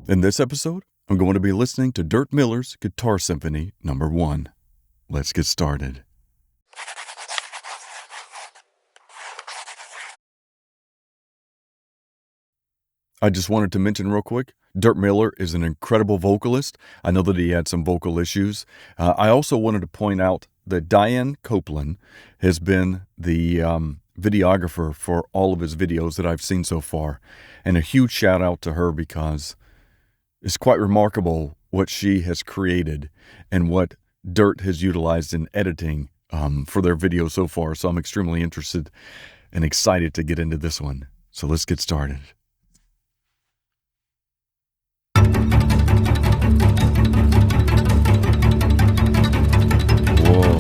In this episode, I'm going to be listening to Dirk Miller's Guitar Symphony No. 1. Let's get started. I just wanted to mention real quick, Dirk Miller is an incredible vocalist. I know that he had some vocal issues. I also wanted to point out that Dianne Copeland has been the videographer for all of his videos that I've seen so far. And a huge shout out to her because it's quite remarkable what she has created and what Dirt has utilized in editing for their videos so far. So I'm extremely interested and excited to get into this one. So let's get started. Whoa.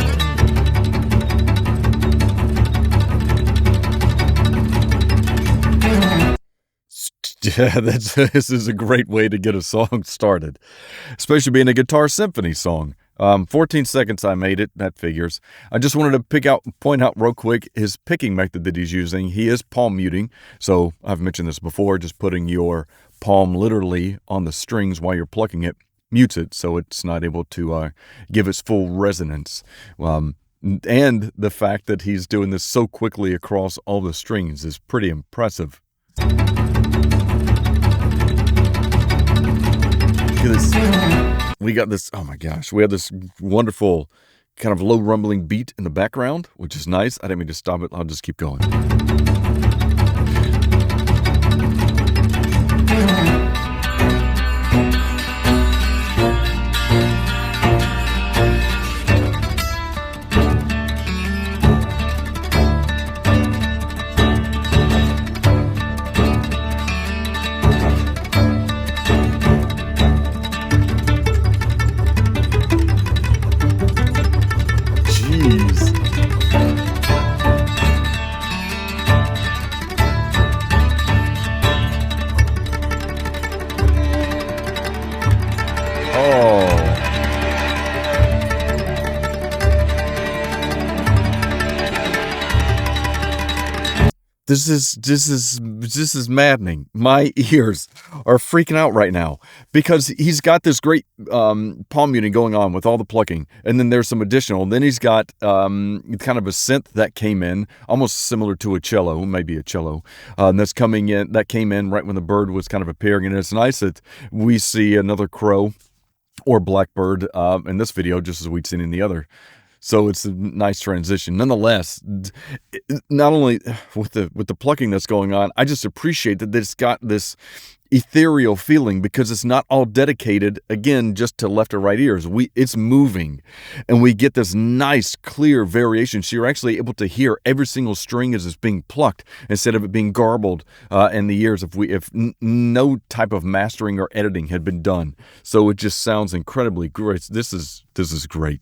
Yeah, this is a great way to get a song started, especially being a Guitar Symphony song. 14 seconds I made it, that figures. I just wanted to point out real quick his picking method that he's using. He is palm muting, so I've mentioned this before, just putting your palm literally on the strings while you're plucking it mutes it so it's not able to give its full resonance. And the fact that he's doing this so quickly across all the strings is pretty impressive. We got this, oh my gosh, we have this wonderful kind of low rumbling beat in the background, which is nice. I didn't mean to stop it. I'll just keep going. This is maddening. My ears are freaking out right now because he's got this great palm muting going on with all the plucking, and then there's some additional. Then he's got kind of a synth that came in, almost similar to a cello, maybe a cello, that's coming in. That came in right when the bird was kind of appearing, and it's nice that we see another crow or blackbird in this video, just as we'd seen in the other. So it's a nice transition. Nonetheless, not only with the plucking that's going on, I just appreciate that it's got this ethereal feeling because it's not all dedicated, again, just to left or right ears. It's moving, and we get this nice, clear variation. So you're actually able to hear every single string as it's being plucked instead of it being garbled in the ears if no type of mastering or editing had been done. So it just sounds incredibly great. This is great.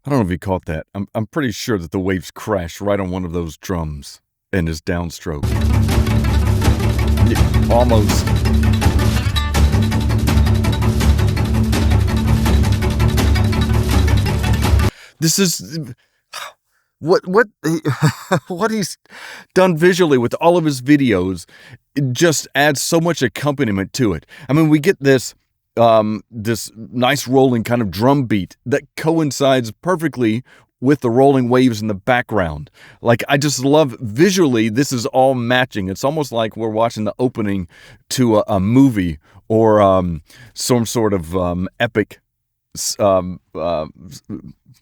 I don't know if you caught that. I'm pretty sure that the waves crashed right on one of those drums and his downstroke. Almost. This is what he's done visually with all of his videos. It just adds so much accompaniment to it. I mean, we get this nice rolling kind of drum beat that coincides perfectly with the rolling waves in the background. Like, I just love visually, this is all matching. It's almost like we're watching the opening to a movie or some sort of epic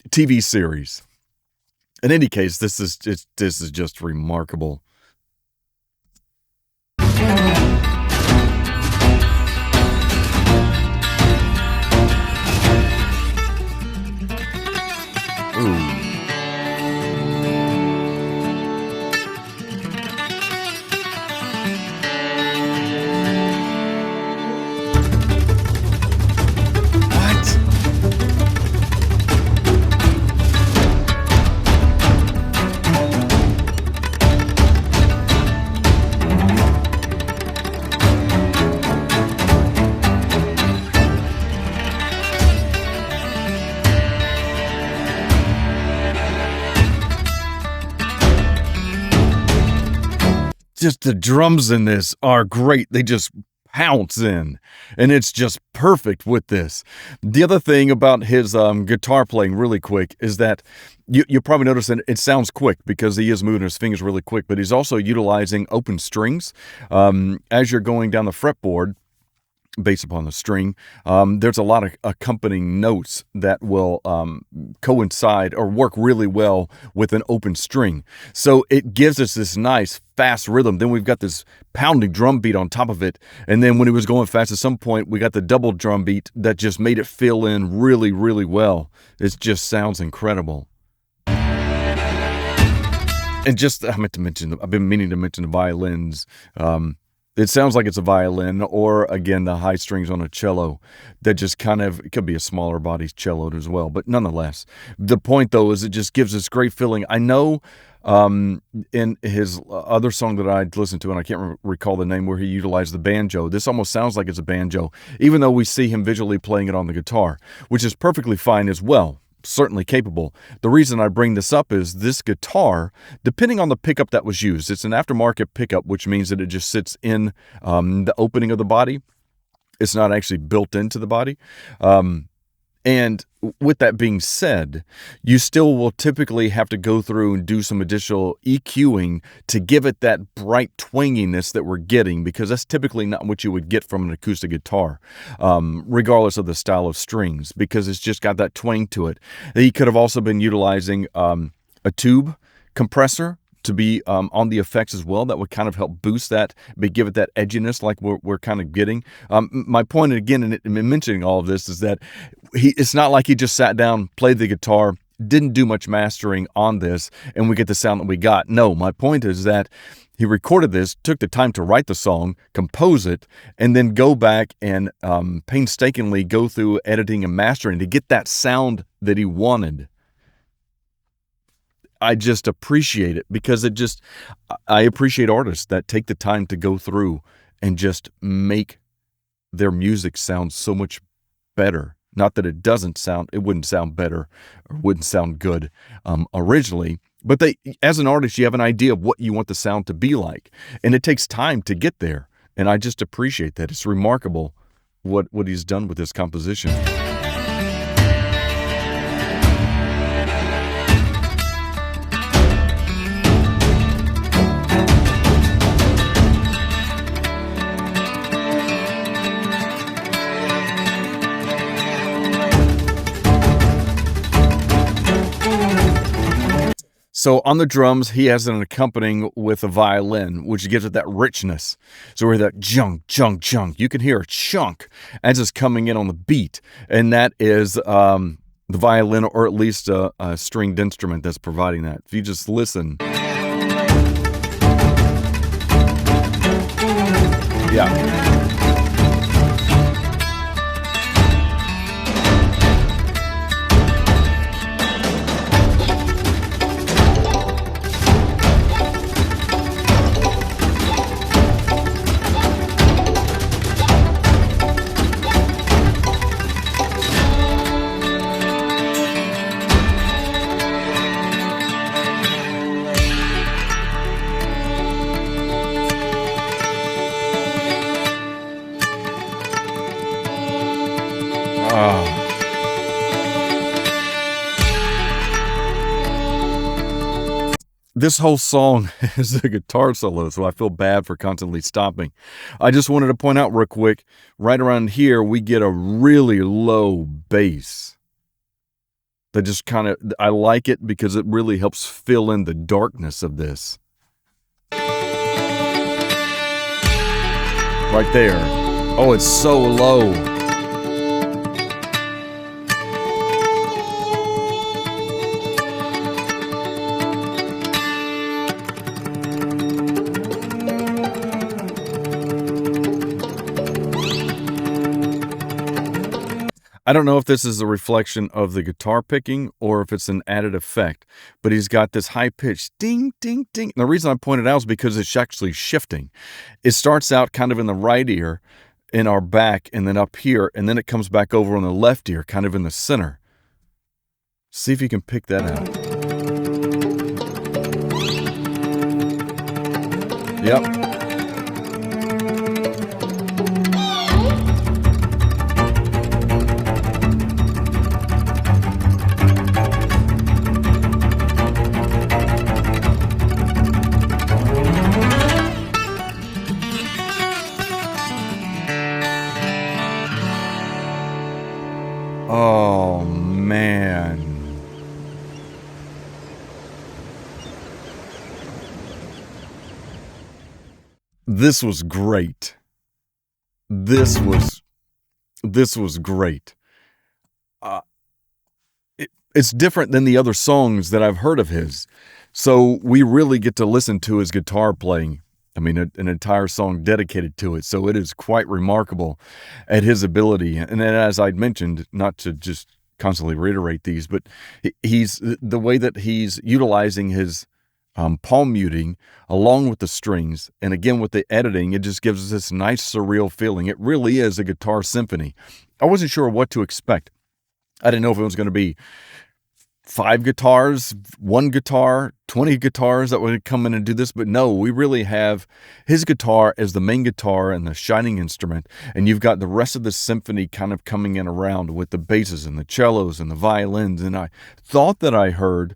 TV series. In any case, this is just remarkable. just the drums in this are great. They just pounce in, and it's just perfect with this. The other thing about his guitar playing really quick is that you probably notice that it sounds quick because he is moving his fingers really quick, but he's also utilizing open strings. As you're going down the fretboard, based upon the string, there's a lot of accompanying notes that will coincide or work really well with an open string. So it gives us this nice fast rhythm. Then we've got this pounding drum beat on top of it. And then when he was going fast at some point, we got the double drum beat that just made it fill in really, really well. It just sounds incredible. And just, I meant to mention, I've been meaning to mention the violins. It sounds like it's a violin, or again, the high strings on a cello that just kind of, it could be a smaller body cello as well, but nonetheless, the point though is it just gives this great feeling. I know in his other song that I listened to, and I can't recall the name, where he utilized the banjo, this almost sounds like it's a banjo, even though we see him visually playing it on the guitar, which is perfectly fine as well. Certainly capable. The reason I bring this up is this guitar, depending on the pickup that was used, it's an aftermarket pickup, which means that it just sits in the opening of the body. It's not actually built into the body. And with that being said, you still will typically have to go through and do some additional EQing to give it that bright twanginess that we're getting, because that's typically not what you would get from an acoustic guitar, regardless of the style of strings, because it's just got that twang to it. He could have also been utilizing a tube compressor to be on the effects as well. That would kind of help boost that, but give it that edginess like we're kind of getting. My point again in mentioning all of this is that it's not like he just sat down, played the guitar, didn't do much mastering on this, and we get the sound that we got. No, my point is that he recorded this, took the time to write the song, compose it, and then go back and painstakingly go through editing and mastering to get that sound that he wanted. I just appreciate it, because I appreciate artists that take the time to go through and just make their music sound so much better. Not that it wouldn't sound better or wouldn't sound good originally, but as an artist, you have an idea of what you want the sound to be like, and it takes time to get there. And I just appreciate that. It's remarkable what he's done with this composition. So on the drums, he has an accompanying with a violin, which gives it that richness. So we hear that chunk, chunk, chunk. You can hear a chunk as it's coming in on the beat. And that is the violin, or at least a stringed instrument that's providing that. If you just listen. Yeah. This whole song is a guitar solo, so I feel bad for constantly stopping. I just wanted to point out real quick, right around here, we get a really low bass. That just kind of, I like it because it really helps fill in the darkness of this. Right there. Oh, it's so low. I don't know if this is a reflection of the guitar picking or if it's an added effect, but he's got this high-pitched ding, ding, ding. And the reason I point it out is because it's actually shifting. It starts out kind of in the right ear, in our back, and then up here, and then it comes back over on the left ear, kind of in the center. See if you can pick that out. Yep. Oh, man. This was great. This was great. Uh, it's different than the other songs that I've heard of his. So we really get to listen to his guitar playing. I mean, an entire song dedicated to it. So it is quite remarkable at his ability. And then, as I'd mentioned, not to just constantly reiterate these, but he's the way that he's utilizing his palm muting along with the strings. And again, with the editing, it just gives us this nice surreal feeling. It really is a guitar symphony. I wasn't sure what to expect. I didn't know if it was going to be 5 guitars, 1 guitar, 20 guitars that would come in and do this. But no, we really have his guitar as the main guitar and the shining instrument. And you've got the rest of the symphony kind of coming in around with the basses and the cellos and the violins. And I thought that I heard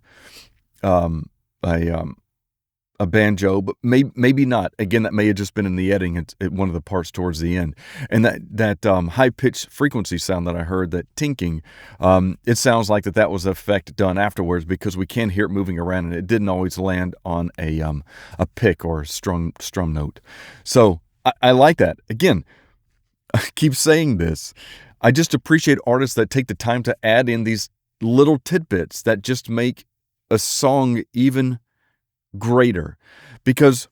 a banjo, but maybe not. Again, that may have just been in the editing at one of the parts towards the end. And that high-pitched frequency sound that I heard, that tinking, it sounds like that was an effect done afterwards, because we can hear it moving around, and it didn't always land on a pick or a strum note. So I like that. Again, I keep saying this. I just appreciate artists that take the time to add in these little tidbits that just make a song even greater, because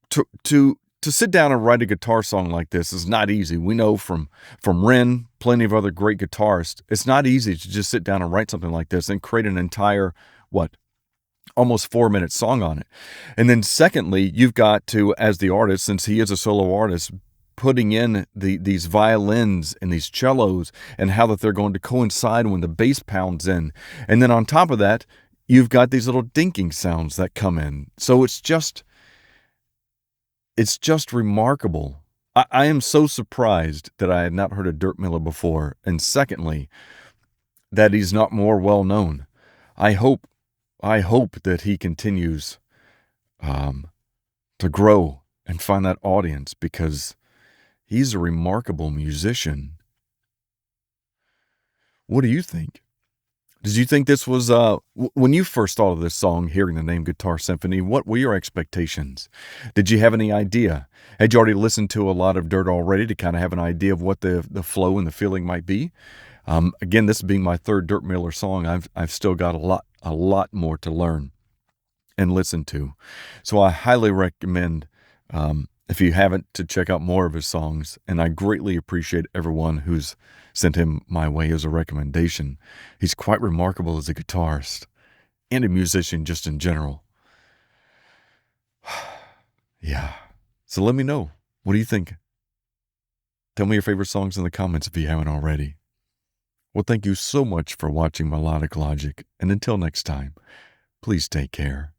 to sit down and write a guitar song like this is not easy. We know from Ren, plenty of other great guitarists, it's not easy to just sit down and write something like this and create an entire almost 4-minute song on it. And then secondly, you've got to, as the artist, since he is a solo artist, putting in these violins and these cellos and how that they're going to coincide when the bass pounds in. And then on top of that, you've got these little dinking sounds that come in. So it's just remarkable. I am so surprised that I had not heard of Dirk Miller before. And secondly, that he's not more well known. I hope that he continues to grow and find that audience, because he's a remarkable musician. What do you think? Did you think this was, when you first thought of this song, hearing the name Guitar Symphony, what were your expectations? Did you have any idea? Had you already listened to a lot of Dirt already to kind of have an idea of what the flow and the feeling might be? Again, this being my 3rd Dirk Miller song, I've still got a lot more to learn and listen to. So I highly recommend, if you haven't, to check out more of his songs. And I greatly appreciate everyone who's sent him my way as a recommendation. He's quite remarkable as a guitarist and a musician just in general. Yeah. So let me know. What do you think? Tell me your favorite songs in the comments if you haven't already. Well, thank you so much for watching Melodic Logic. And until next time, please take care.